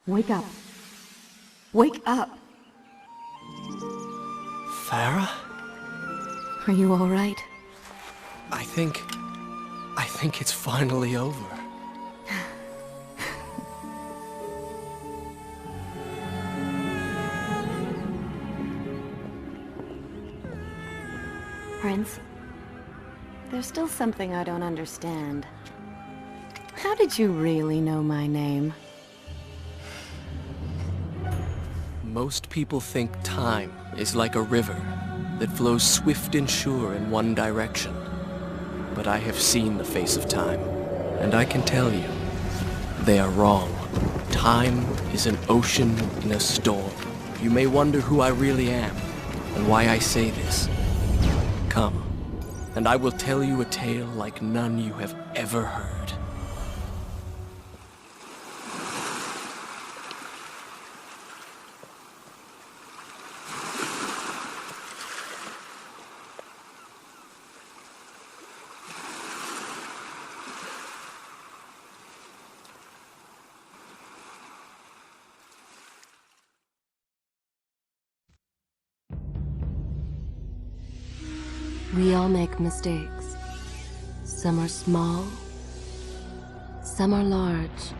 Wake up. Wake up. Farah? Are you all right? I think it's finally over. Prince, there's still something I don't understand. How did you really know my name? Most people think time is like a river that flows swift and sure in one direction. But I have seen the face of time, and I can tell you, they are wrong. Time is an ocean in a storm. You may wonder who I really am, and why I say this. Come, and I will tell you a tale like none you have ever heard. We all make mistakes. Some are small, some are large.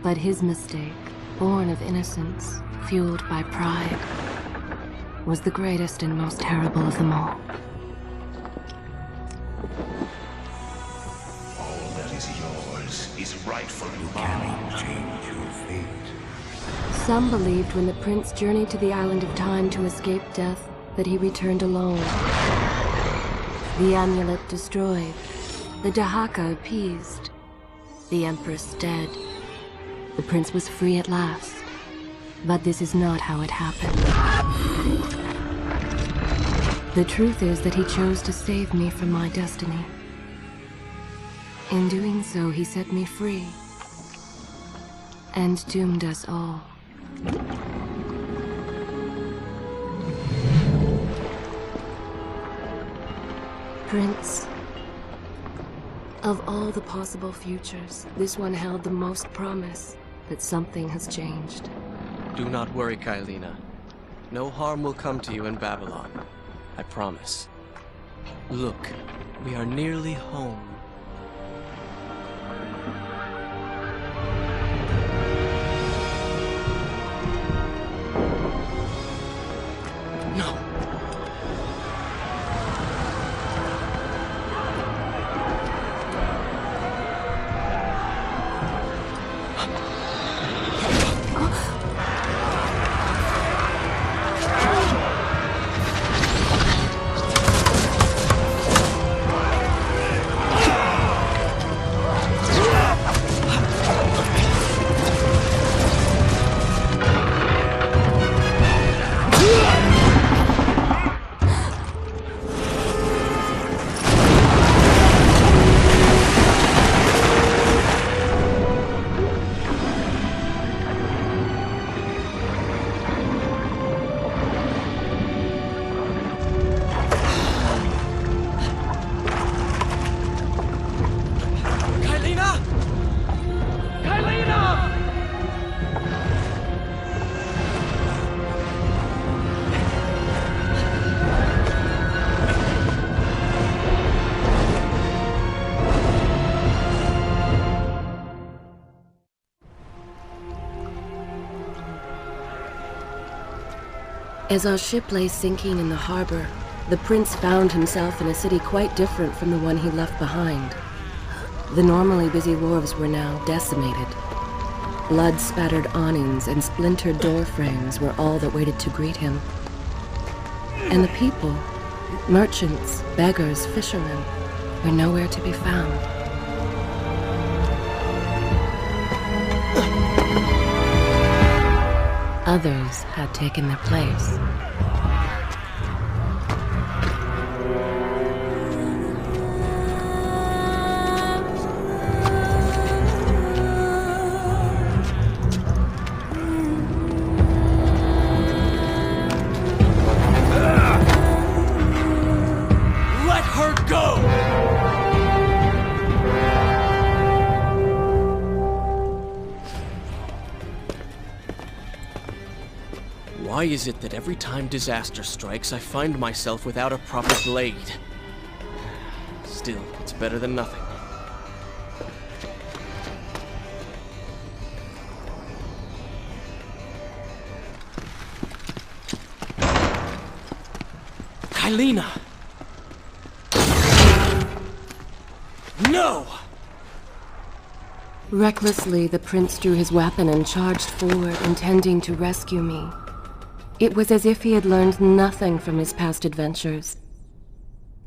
But his mistake, born of innocence, fueled by pride, was the greatest and most terrible of them all. All that is yours is rightfully mine. You cannot change your fate. Some believed when the prince journeyed to the island of time to escape death, that he returned alone. The amulet destroyed, the Dahaka appeased, the Empress dead. The prince was free at last. But this is not how it happened. The truth is that he chose to save me from my destiny. In doing so, he set me free, and doomed us all. Prince, of all the possible futures, this one held the most promise that something has changed. Do not worry, Kailina. No harm will come to you in Babylon. I promise. Look, we are nearly home. No. As our ship lay sinking in the harbor, the prince found himself in a city quite different from the one he left behind. The normally busy wharves were now decimated. Blood-spattered awnings and splintered door frames were all that waited to greet him. And the people, merchants, beggars, fishermen, were nowhere to be found. Others had taken their place. Let her go! Why is it that every time disaster strikes, I find myself without a proper blade? Still, it's better than nothing. Kylina! No! Recklessly, the prince drew his weapon and charged forward, intending to rescue me. It was as if he had learned nothing from his past adventures.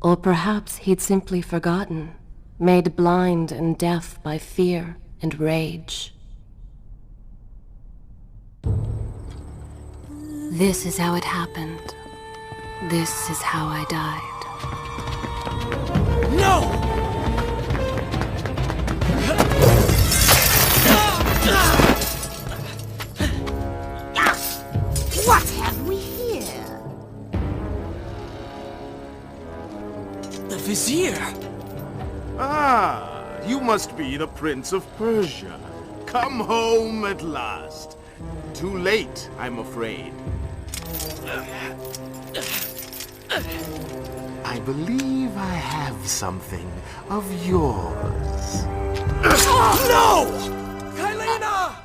Or perhaps he'd simply forgotten, made blind and deaf by fear and rage. This is how it happened. This is how I died. No! What have we here? The Vizier! Ah, you must be the Prince of Persia. Come home at last. Too late, I'm afraid. I believe I have something of yours. No! Kylina!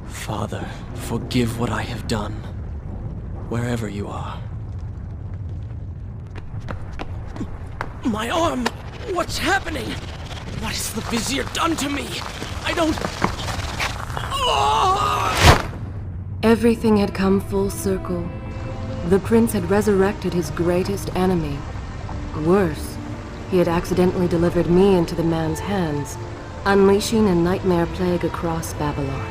Father, forgive what I have done, wherever you are. My arm! What's happening? What has the Vizier done to me? I don't... Everything had come full circle. The prince had resurrected his greatest enemy. Worse, he had accidentally delivered me into the man's hands, unleashing a nightmare plague across Babylon.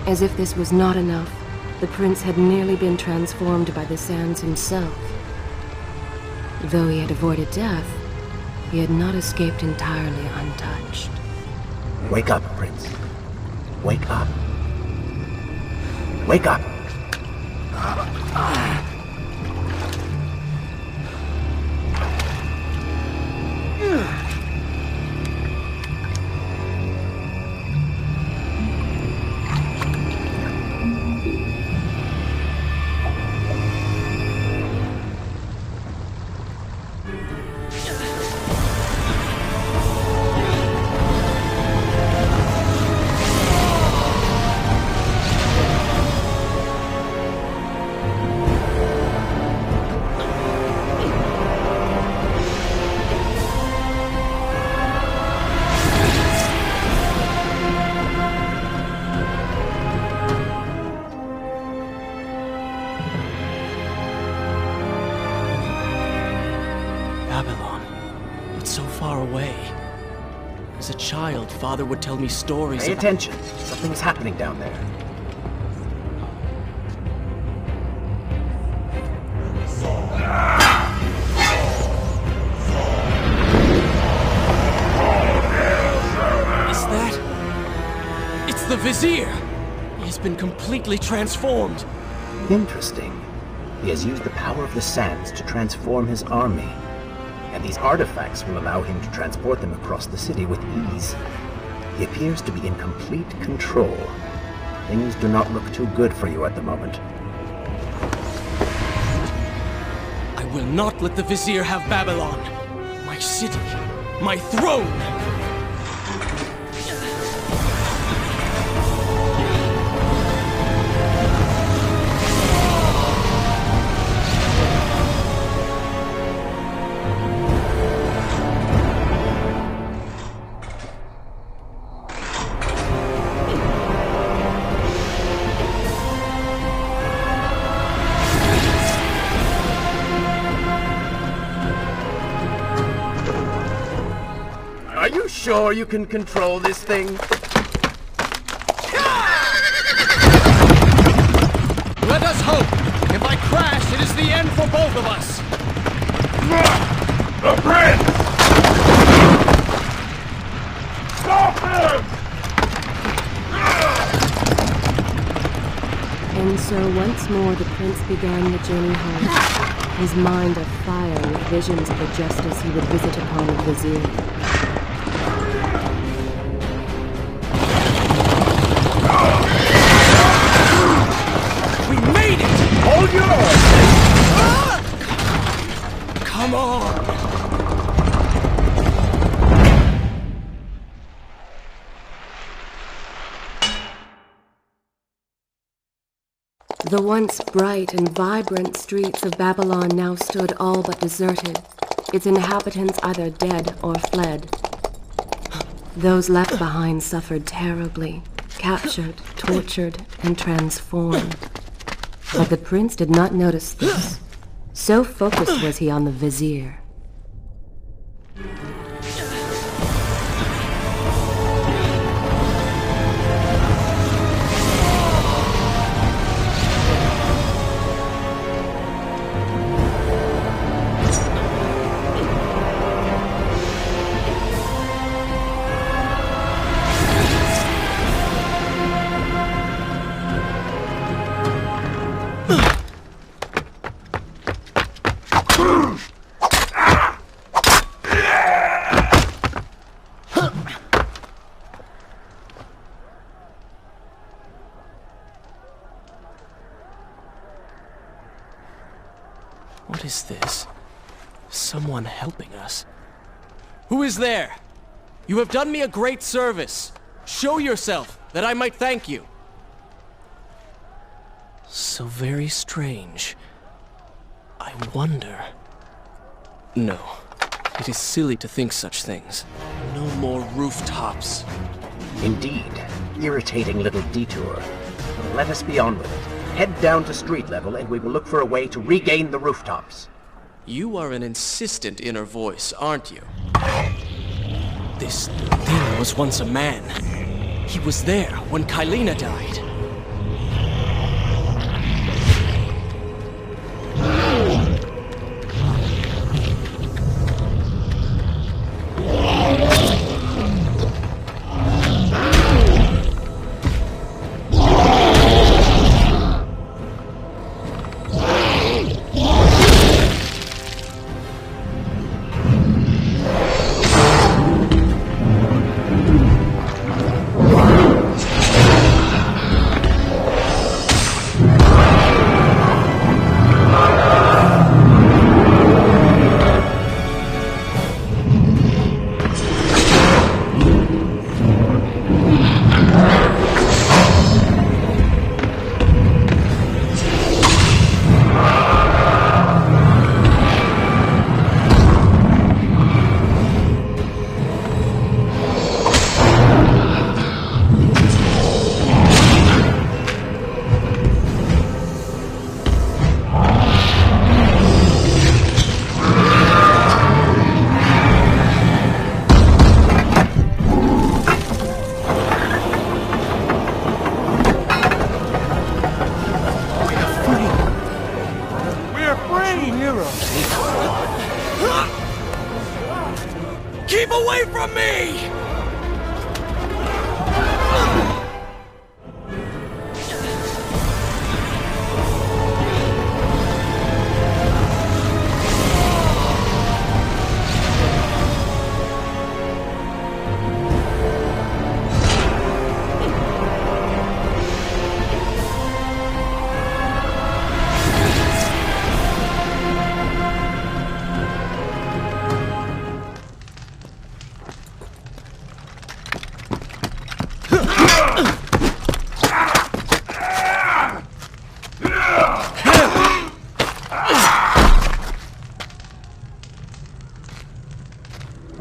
As if this was not enough, the prince had nearly been transformed by the sands himself. Though he had avoided death, he had not escaped entirely untouched. Wake up, Prince. Wake up. Wake up! As a child, Father would tell me stories Pay about... attention. Something's happening down there. Is that... It's the Vizier! He has been completely transformed. Interesting. He has used the power of the sands to transform his army. And these artifacts will allow him to transport them across the city with ease. He appears to be in complete control. Things do not look too good for you at the moment. I will not let the Vizier have Babylon. My city. My throne! Are you sure you can control this thing? Let us hope! If I crash, it is the end for both of us! The Prince! Stop him! And so once more the prince began the journey home, his mind afire with visions of the justice he would visit upon the vizier. We made it! Hold your horses! Come on! The once bright and vibrant streets of Babylon now stood all but deserted, its inhabitants either dead or fled. Those left behind suffered terribly, captured, tortured, and transformed. But the prince did not notice this. So focused was he on the vizier. What is this? Someone helping us. Who is there? You have done me a great service. Show yourself, that I might thank you. So very strange. I wonder... No, it is silly to think such things. No more rooftops. Indeed, irritating little detour. Let us be on with it. Head down to street level and we will look for a way to regain the rooftops. You are an insistent inner voice, aren't you? This thing was once a man. He was there when Kylena died. Keep away from me!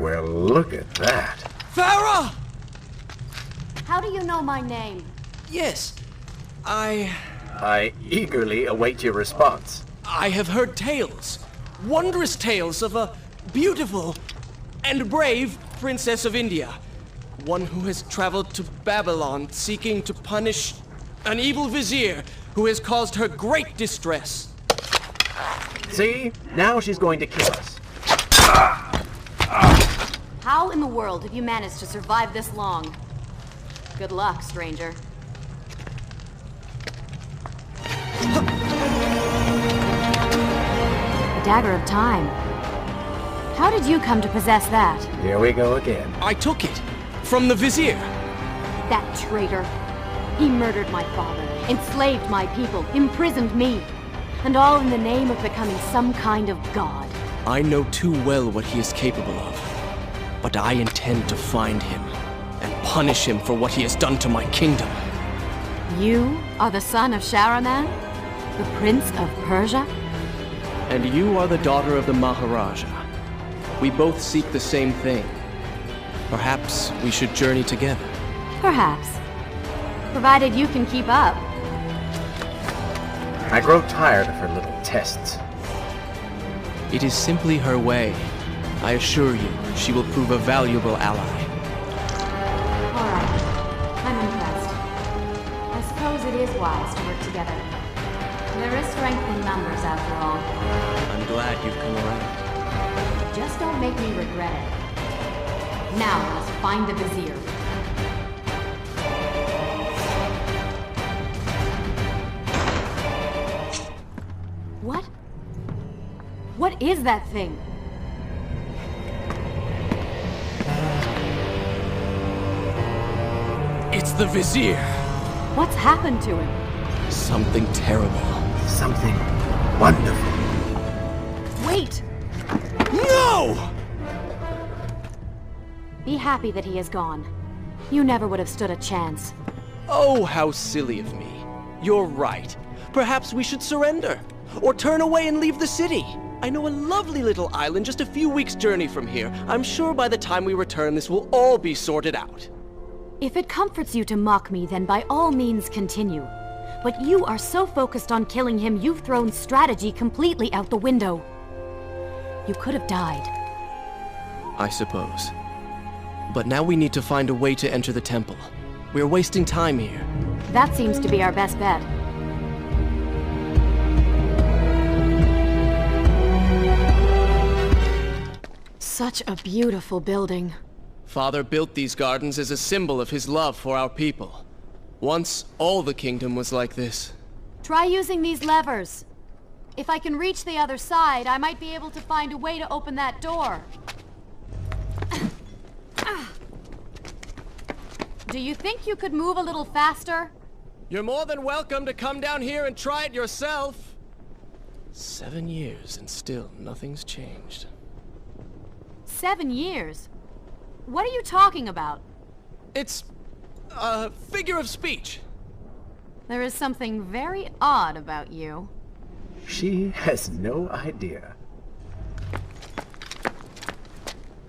Well, look at that. Farah! How do you know my name? Yes, I eagerly await your response. I have heard tales, wondrous tales of a beautiful and brave princess of India. One who has traveled to Babylon seeking to punish an evil vizier who has caused her great distress. See? Now she's going to kill us. How in the world have you managed to survive this long? Good luck, stranger. A dagger of time. How did you come to possess that? Here we go again. I took it from the vizier. That traitor. He murdered my father, enslaved my people, imprisoned me. And all in the name of becoming some kind of god. I know too well what he is capable of, but I intend to find him and punish him for what he has done to my kingdom. You are the son of Shahraman? The Prince of Persia? And you are the daughter of the Maharaja. We both seek the same thing. Perhaps we should journey together. Perhaps. Provided you can keep up. I grow tired of her little tests. It is simply her way. I assure you, she will prove a valuable ally. All right. I'm impressed. I suppose it is wise to work together. There is strength in numbers, after all. I'm glad you've come around. Just don't make me regret it. Now let's find the vizier. What? What is that thing? It's the vizier. What's happened to him? Something terrible. Something wonderful. Wait! No! Be happy that he is gone. You never would have stood a chance. Oh, how silly of me. You're right. Perhaps we should surrender. Or turn away and leave the city. I know a lovely little island just a few weeks' journey from here. I'm sure by the time we return, this will all be sorted out. If it comforts you to mock me, then by all means continue. But you are so focused on killing him, you've thrown strategy completely out the window. You could have died. I suppose. But now we need to find a way to enter the temple. We're wasting time here. That seems to be our best bet. Such a beautiful building. Father built these gardens as a symbol of his love for our people. Once, all the kingdom was like this. Try using these levers. If I can reach the other side, I might be able to find a way to open that door. Do you think you could move a little faster? You're more than welcome to come down here and try it yourself. 7 years and still nothing's changed. 7 years? What are you talking about? It's a figure of speech. There is something very odd about you. She has no idea.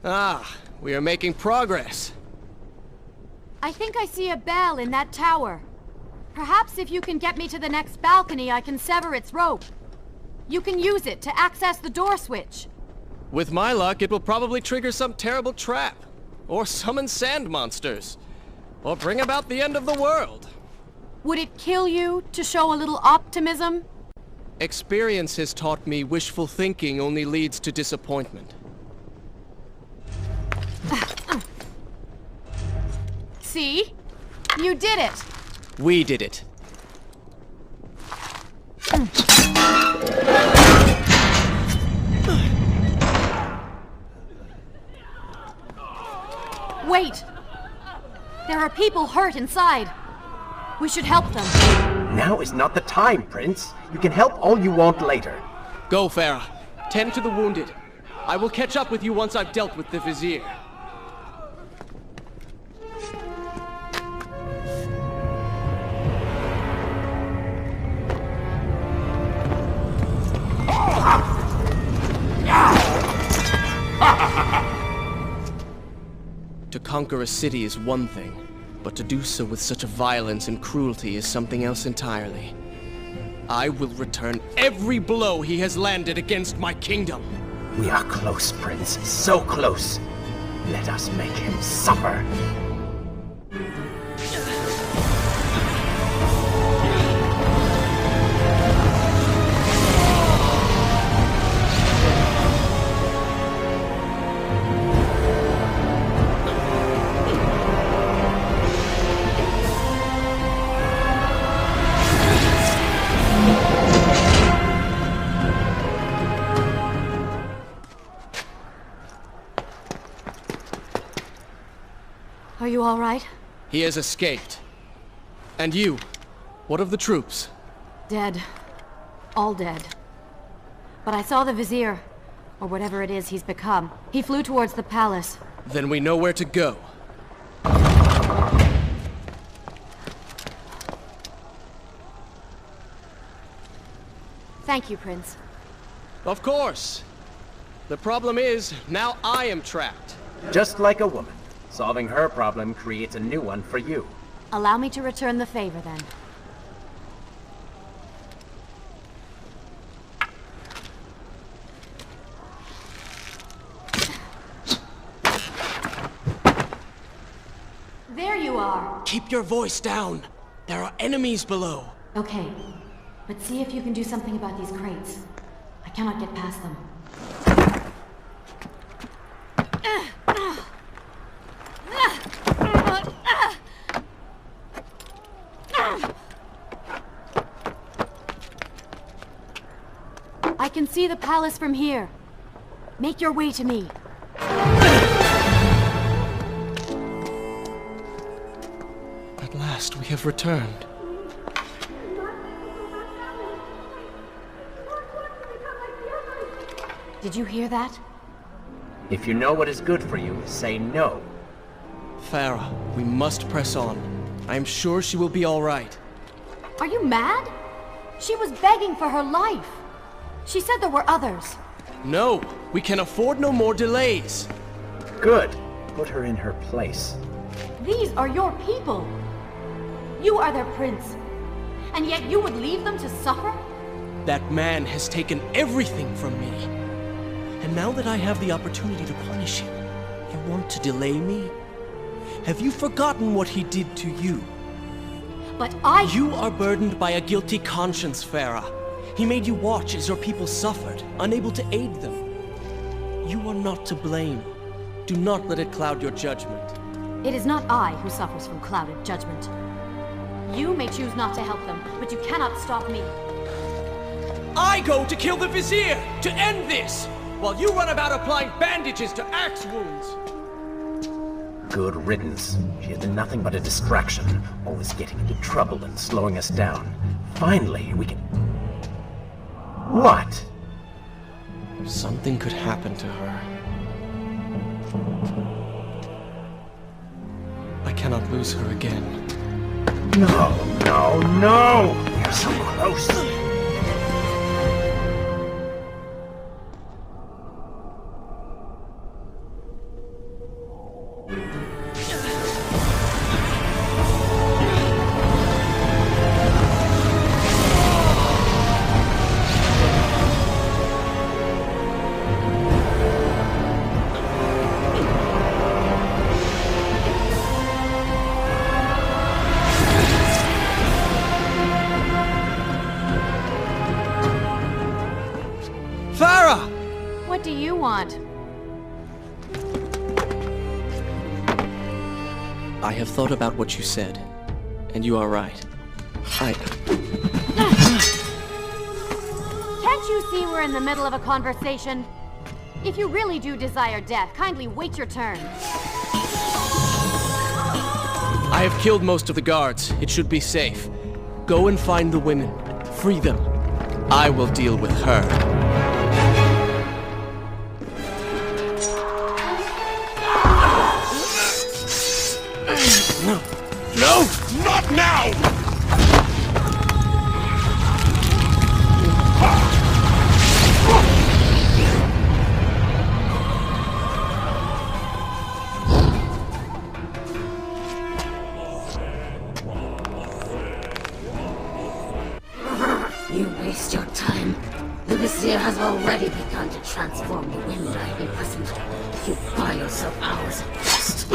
Ah, we are making progress. I think I see a bell in that tower. Perhaps if you can get me to the next balcony, I can sever its rope. You can use it to access the door switch. With my luck, it will probably trigger some terrible trap. Or summon sand monsters. Or bring about the end of the world. Would it kill you to show a little optimism? Experience has taught me wishful thinking only leads to disappointment. See? You did it! We did it. Wait! There are people hurt inside. We should help them. Now is not the time, Prince. You can help all you want later. Go, Farah. Tend to the wounded. I will catch up with you once I've dealt with the vizier. To conquer a city is one thing, but to do so with such a violence and cruelty is something else entirely. I will return every blow he has landed against my kingdom. We are close, Prince. So close. Let us make him suffer. Are you all right? He has escaped. And you? What of the troops? Dead. All dead. But I saw the Vizier, or whatever it is he's become. He flew towards the palace. Then we know where to go. Thank you, Prince. Of course. The problem is, now I am trapped. Just like a woman. Solving her problem creates a new one for you. Allow me to return the favor, then. There you are! Keep your voice down. There are enemies below. Okay, but see if you can do something about these crates. I cannot get past them. I can see the palace from here. Make your way to me. At last, we have returned. Did you hear that? If you know what is good for you, say no. Farah, we must press on. I am sure she will be all right. Are you mad? She was begging for her life. She said there were others. No, we can afford no more delays. Good. Put her in her place. These are your people. You are their prince. And yet you would leave them to suffer? That man has taken everything from me. And now that I have the opportunity to punish him, you want to delay me? Have you forgotten what he did to you? But You are burdened by a guilty conscience, Farah. He made you watch as your people suffered, unable to aid them. You are not to blame. Do not let it cloud your judgment. It is not I who suffers from clouded judgment. You may choose not to help them, but you cannot stop me. I go to kill the Vizier, to end this, while you run about applying bandages to axe wounds. Good riddance. She has been nothing but a distraction, always getting into trouble and slowing us down. Finally, we can... What? Something could happen to her. I cannot lose her again. No, no, no! We're so close! Farah! What do you want? I have thought about what you said, and you are right. Can't you see we're in the middle of a conversation? If you really do desire death, kindly wait your turn. I have killed most of the guards. It should be safe. Go and find the women. Free them. I will deal with her. No! Not now! to transform the women I imprisoned. You buy yourself powers at best.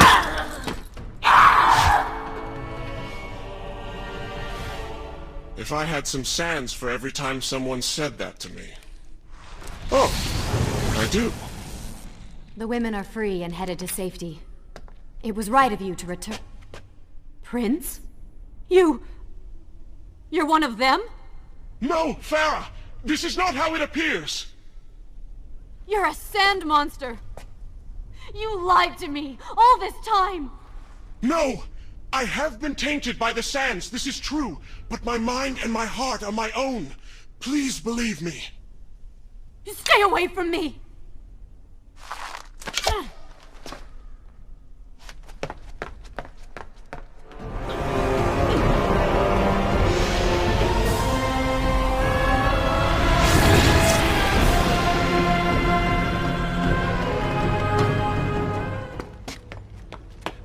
If I had some sands for every time someone said that to me. Oh, I do. The women are free and headed to safety. It was right of you to return. Prince? You're one of them? No, Farah! This is not how it appears! You're a sand monster! You lied to me all this time! No! I have been tainted by the sands, this is true. But my mind and my heart are my own. Please believe me. Stay away from me!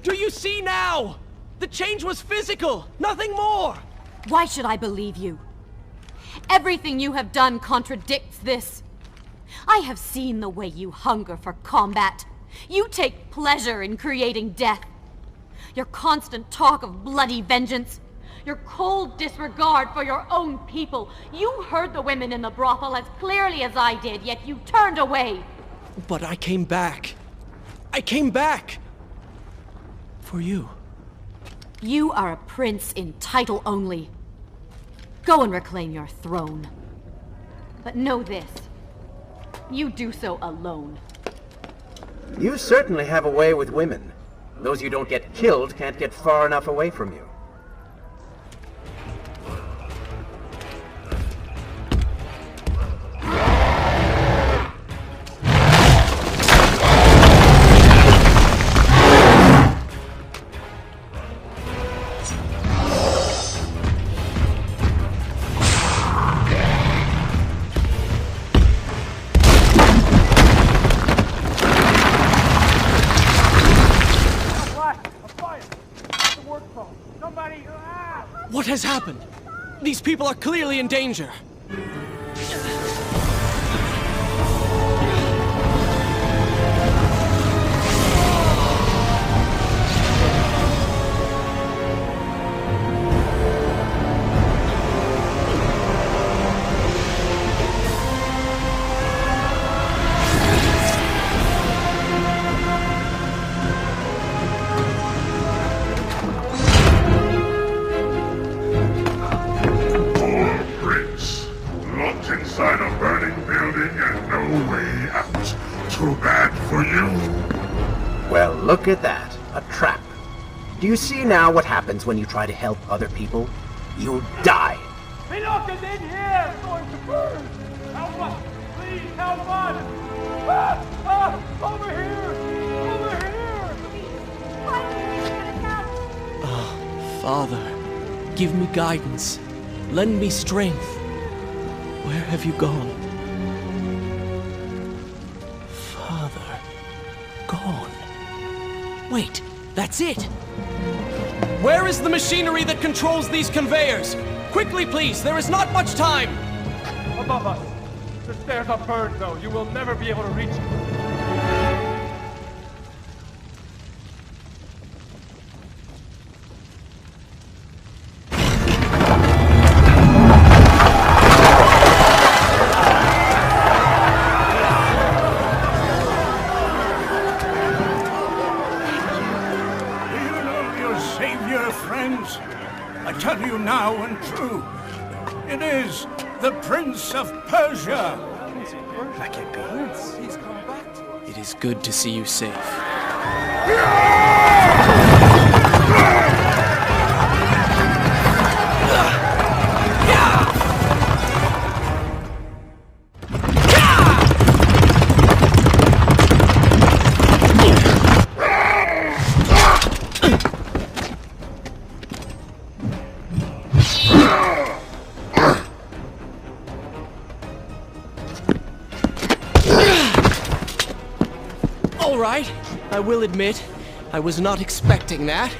Do you see now? The change was physical, nothing more! Why should I believe you? Everything you have done contradicts this. I have seen the way you hunger for combat. You take pleasure in creating death. Your constant talk of bloody vengeance. Your cold disregard for your own people. You heard the women in the brothel as clearly as I did, yet you turned away. But I came back. I came back! For you. You are a prince in title only. Go and reclaim your throne. But know this. You do so alone. You certainly have a way with women. Those you don't get killed can't get far enough away from you. What has happened? These people are clearly in danger. Inside a burning building and no way out. Too bad for you. Well, look at that. A trap. Do you see now what happens when you try to help other people? You die. Pinocchio's in here! It's going to burn! Help us! Please help us! Over here! Over here! Father, give me guidance. Lend me strength. Where have you gone? Father... gone. Wait, that's it! Where is the machinery that controls these conveyors? Quickly, please, there is not much time! Above us. The stairs are burned, though. You will never be able to reach it. I tell you now and true, it is the Prince of Persia. That can't be. He's come back. It is good to see you safe. All right, I will admit, I was not expecting that.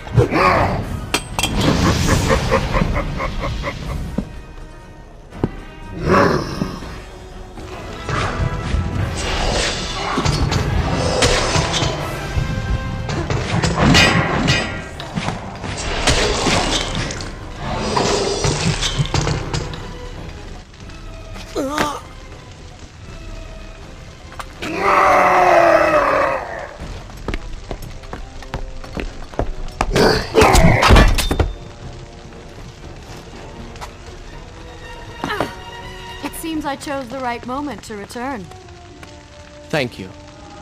I chose the right moment to return. Thank you.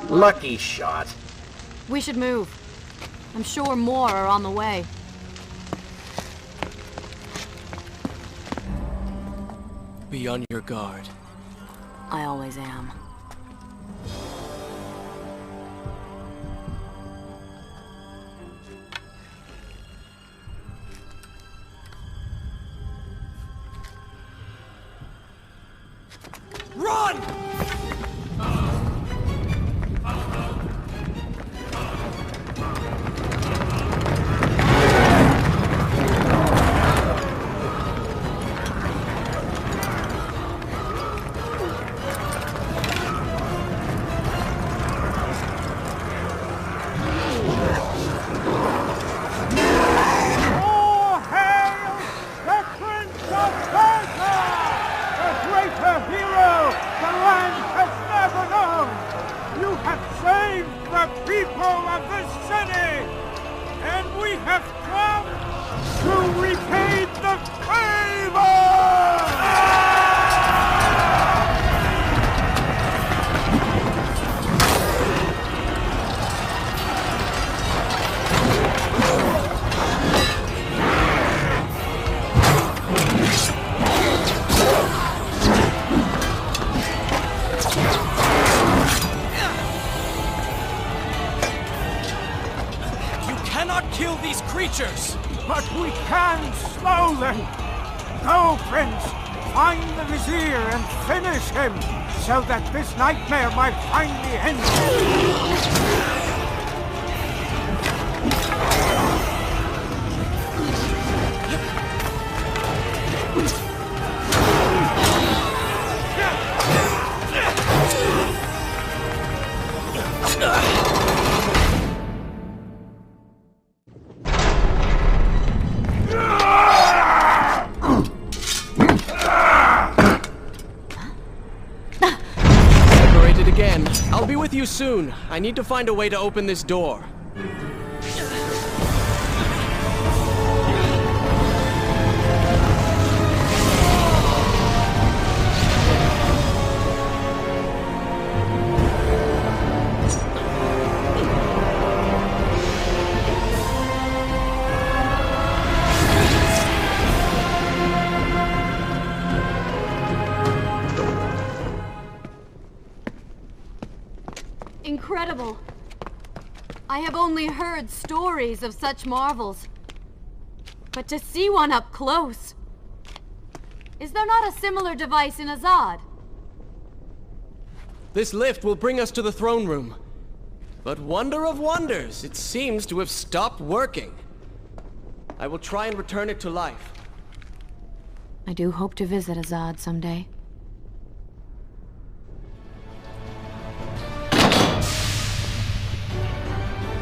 Lucky shot. We should move. I'm sure more are on the way. Be on your guard. I always am. Run! All hail the Prince of Persia! A greater hero the land has never known! You have saved the people of the city! And we have come to repay the favor! You cannot kill these creatures! But we can slow them! Go, Prince! Find the Vizier and finish him, so that this nightmare might finally end. Separated again. I'll be with you soon. I need to find a way to open this door. Incredible. I have only heard stories of such marvels. But to see one up close... Is there not a similar device in Azad? This lift will bring us to the throne room. But wonder of wonders, it seems to have stopped working. I will try and return it to life. I do hope to visit Azad someday.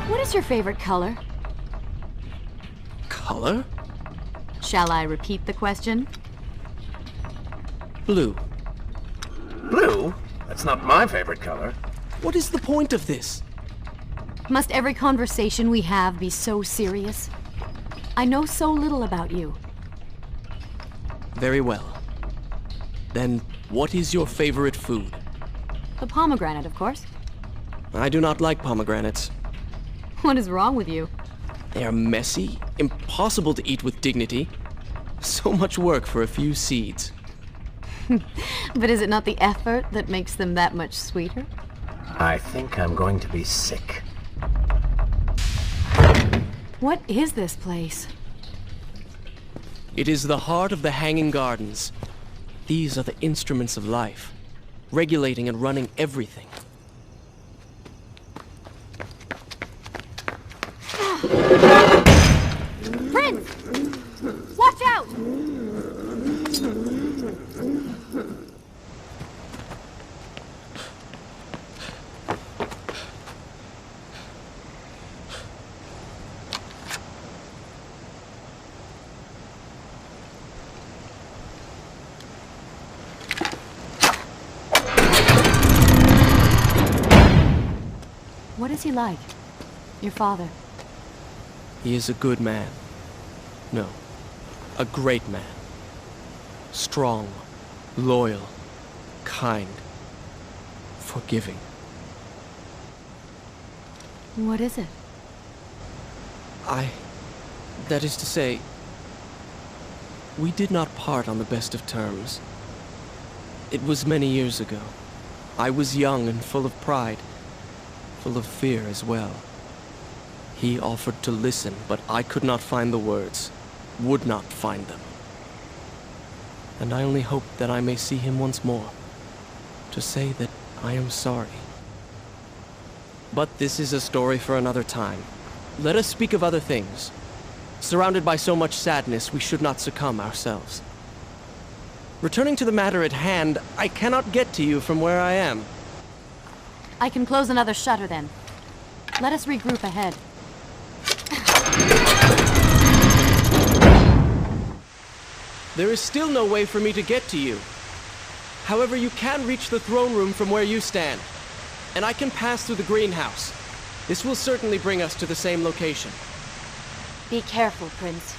What is your favorite color? Color? Shall I repeat the question? Blue. Blue? That's not my favorite color. What is the point of this? Must every conversation we have be so serious? I know so little about you. Very well. Then, what is your favorite food? The pomegranate, of course. I do not like pomegranates. What is wrong with you? They are messy, impossible to eat with dignity. So much work for a few seeds. But is it not the effort that makes them that much sweeter? I think I'm going to be sick. What is this place? It is the heart of the Hanging Gardens. These are the instruments of life, regulating and running everything. Prince! Watch out! What is he like? Your father? He is a good man. No, a great man. Strong, loyal, kind, forgiving. What is it? That is to say, we did not part on the best of terms. It was many years ago. I was young and full of pride, full of fear as well. He offered to listen, but I could not find the words, would not find them. And I only hope that I may see him once more, to say that I am sorry. But this is a story for another time. Let us speak of other things. Surrounded by so much sadness, we should not succumb ourselves. Returning to the matter at hand, I cannot get to you from where I am. I can close another shutter then. Let us regroup ahead. There is still no way for me to get to you. However, you can reach the throne room from where you stand. And I can pass through the greenhouse. This will certainly bring us to the same location. Be careful, Prince.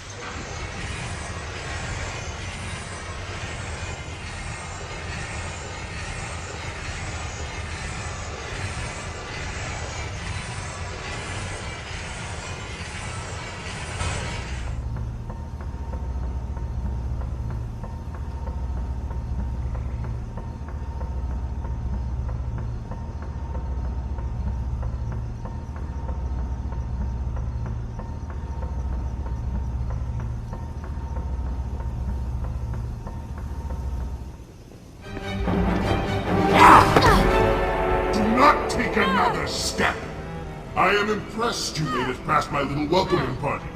Take another step. I am impressed you made it past my little welcoming party.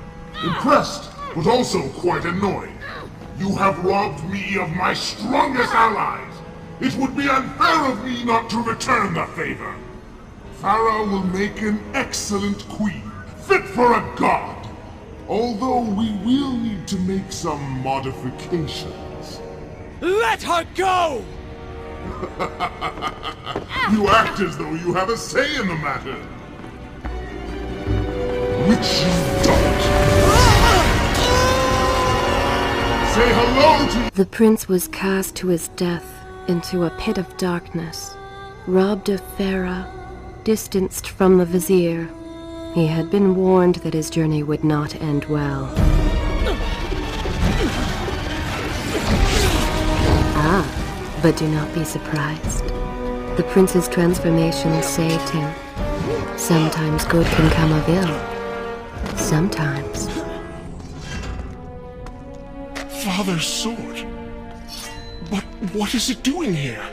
Impressed, but also quite annoyed. You have robbed me of my strongest allies. It would be unfair of me not to return the favor. Farah will make an excellent queen, fit for a god. Although we will need to make some modifications. Let her go! You act as though you have a say in the matter. Which you don't. Say hello to— The prince was cast to his death into a pit of darkness, robbed of Farah, distanced from the vizier. He had been warned that his journey would not end well. But do not be surprised. The prince's transformation saved him. Sometimes good can come of ill. Sometimes. Father's sword. But what is it doing here?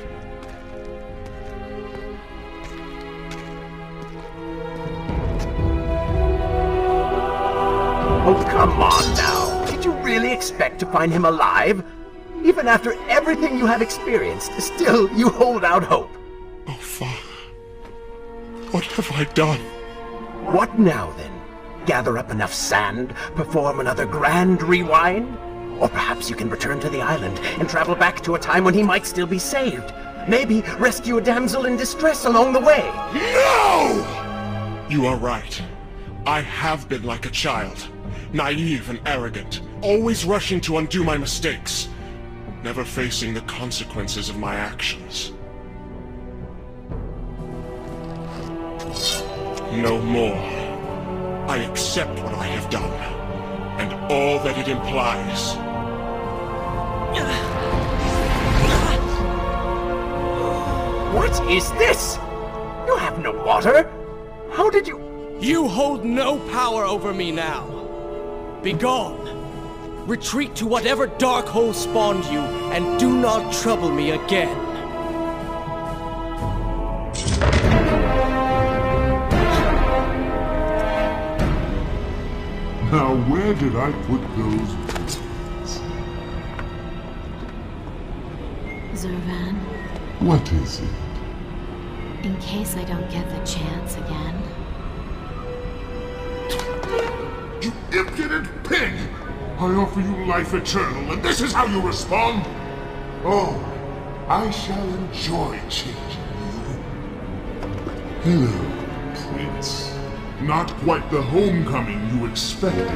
Oh, come on now. Did you really expect to find him alive? Even after everything you have experienced, still you hold out hope. Oh, Father. What have I done? What now, then? Gather up enough sand, perform another grand rewind? Or perhaps you can return to the island and travel back to a time when he might still be saved. Maybe rescue a damsel in distress along the way. No! You are right. I have been like a child. Naive and arrogant. Always rushing to undo my mistakes. Never facing the consequences of my actions. No more. I accept what I have done, and all that it implies. What is this? You have no water? How did you— You hold no power over me now. Begone. Retreat to whatever dark hole spawned you, and do not trouble me again. Now where did I put those biscuits? Zurvan, What is it? in case I don't get the chance again. You impudent pig! I offer you life eternal, and this is how you respond? Oh, I shall enjoy changing you. Hello, Prince. Not quite the homecoming you expected.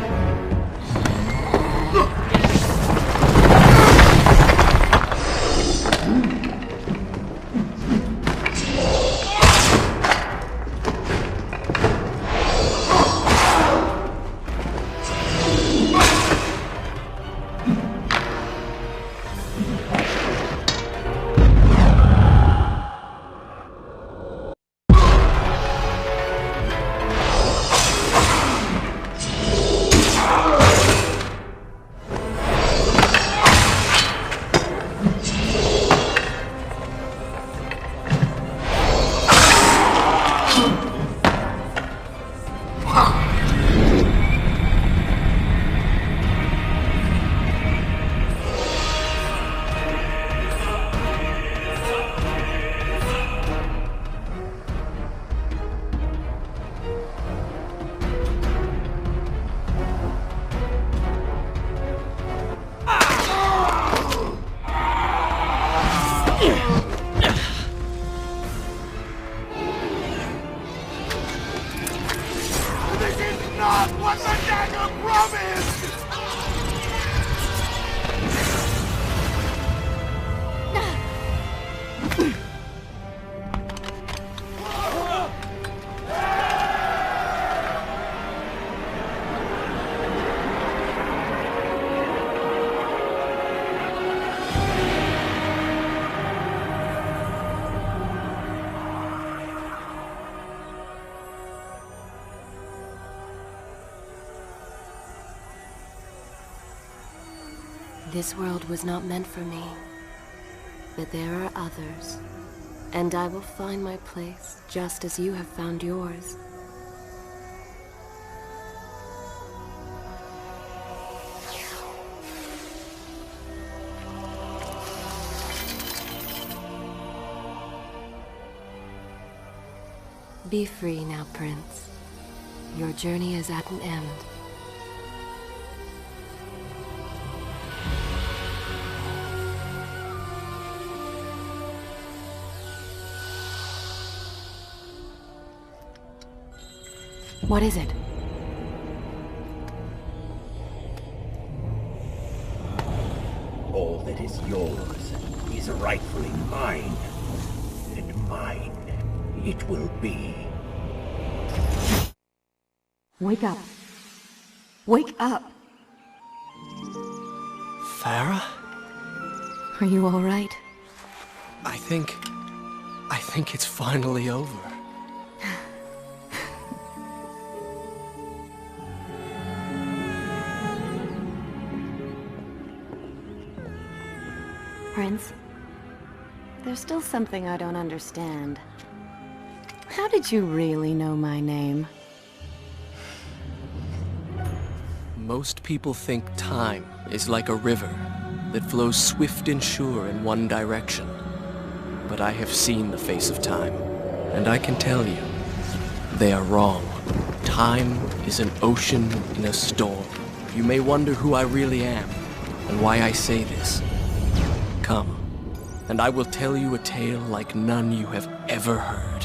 This is not what the dagger promised! This world was not meant for me, but there are others, and I will find my place just as you have found yours. Be free now, Prince. Your journey is at an end. What is it? All that is yours is rightfully mine, and mine it will be. Wake up. Wake up. Farah? Are you all right? I think it's finally over. Prince, there's still something I don't understand. How did you really know my name? Most people think time is like a river that flows swift and sure in one direction. But I have seen the face of time, and I can tell you, they are wrong. Time is an ocean in a storm. You may wonder who I really am, and why I say this. Come, and I will tell you a tale like none you have ever heard.